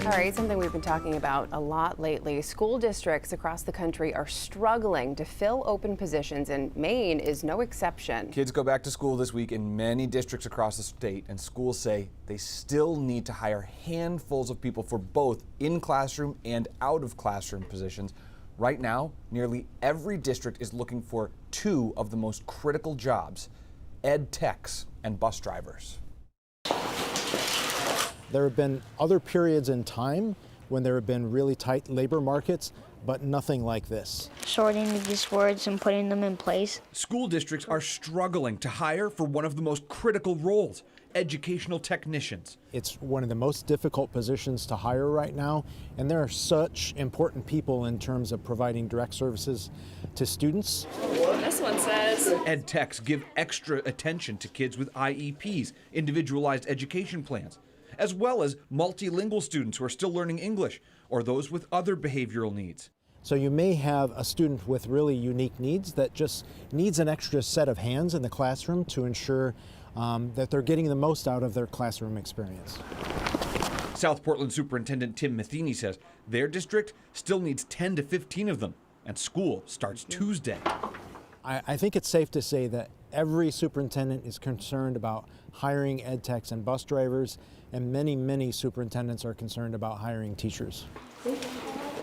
All right, something we've been talking about a lot lately. School districts across the country are struggling to fill open positions, and Maine is no exception. Kids go back to school this week in many districts across the state, and schools say they still need to hire handfuls of people for both in-classroom and out-of-classroom positions. Right now, nearly every district is looking for two of the most critical jobs: ed techs and bus drivers. There have been other periods in time when there have been really tight labor markets, but nothing like this. Sorting these words and putting them in place. School districts are struggling to hire for one of the most critical roles: educational technicians. It's one of the most difficult positions to hire right now, and there are such important people in terms of providing direct services to students. This one says Ed techs give extra attention to kids with IEPs, individualized education plans, as well as multilingual students who are still learning English, or those with other behavioral needs. So you may have a student with really unique needs that just needs an extra set of hands in the classroom to ensure that they're getting the most out of their classroom experience. South Portland Superintendent Tim Matheny says their district still needs 10 to 15 of them, and school starts Tuesday. I think it's safe to say that every superintendent is concerned about hiring ed techs and bus drivers, and many superintendents are concerned about hiring teachers.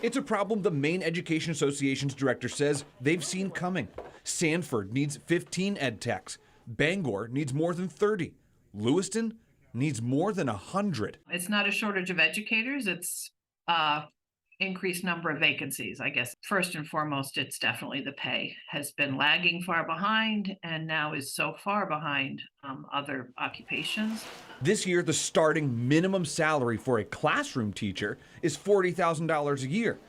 It's a problem the Maine Education Association's director says they've seen coming. Sanford needs 15 ed techs. Bangor needs more than 30. Lewiston needs more than 100. it's not a shortage of educators, it's increased number of vacancies. I guess first and foremost, it's definitely the pay has been lagging far behind and now is so far behind other occupations. This year, the starting minimum salary for a classroom teacher is $40,000 a year.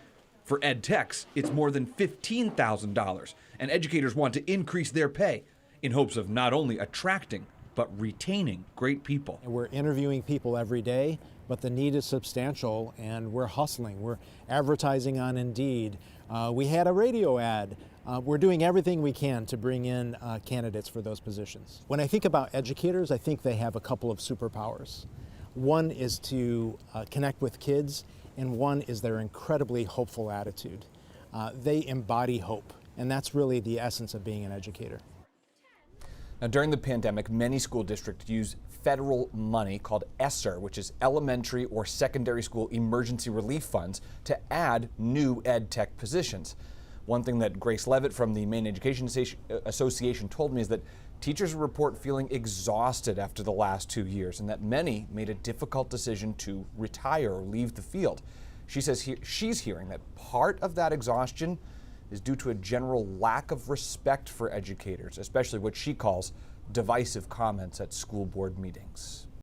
For ed techs, it's more than $15,000, and educators want to increase their pay in hopes of not only attracting, but retaining great people. We're interviewing people every day, but the need is substantial, and we're hustling. We're advertising on Indeed. We had a radio ad. We're doing everything we can to bring in candidates for those positions. When I think about educators, I think they have a couple of superpowers. One is to connect with kids, and one is their incredibly hopeful attitude. They embody hope, and that's really the essence of being an educator. Now, during the pandemic, many school districts use federal money called ESSER, which is Elementary or Secondary School Emergency Relief Funds, to add new ed tech positions. One thing that Grace Levitt from the Maine Education Association told me is that teachers report feeling exhausted after the last 2 years, and that many made a difficult decision to retire or leave the field. She says she's hearing that part of that exhaustion is due to a general lack of respect for educators, especially what she calls divisive comments at school board meetings.